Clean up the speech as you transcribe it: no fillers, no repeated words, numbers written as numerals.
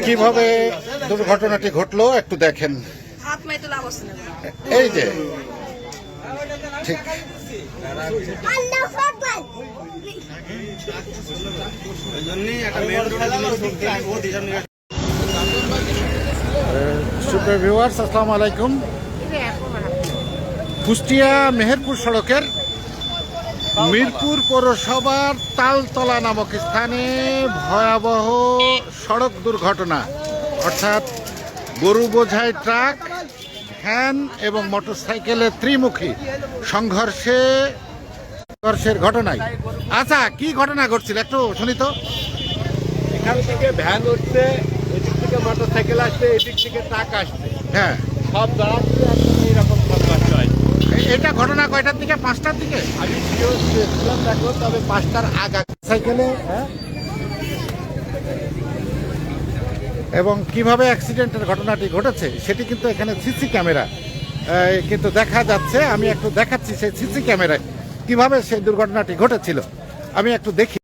কিভাবে দুর্ঘটনাটি ঘটলো একটু দেখেন। এই যে ঠিক সুপ্রিয় ভিউয়ার্স, আসসালামু আলাইকুম। কুষ্টিয়া মেহেরপুর সড়কের মিরপুর পৌরসভার তালতলা নামক স্থানে ভয়াবহ সড়ক দুর্ঘটনা, অর্থাৎ গরু বোঝাই ট্রাক, ভ্যান এবং মোটরসাইকেলের ত্রিমুখী সংঘর্ষের ঘটনায়। আচ্ছা, কি ঘটনা ঘটছিল একটু শুনি তো। এখান থেকে ভ্যান উঠছে, এদিক থেকে মোটরসাইকেল আসছে, এদিক থেকে ট্রাক আসছে, হ্যাঁ সব দাঁড়াচ্ছে, এইরকম সংঘর্ষ হয়। এটা ঘটনা কয়টার দিকে? 5টার দিকে আমি ছিলাম দেখো, তবে 5টার আগা সাইকেলে। এবং কিভাবে অ্যাক্সিডেন্টের ঘটনাটি ঘটেছে সেটি কিন্তু এখানে সিসি ক্যামেরা কিন্তু দেখা যাচ্ছে। আমি একটু দেখাচ্ছি সেই সিসি ক্যামেরায় কিভাবে সেই দুর্ঘটনাটি ঘটেছিল, আমি একটু দেখি।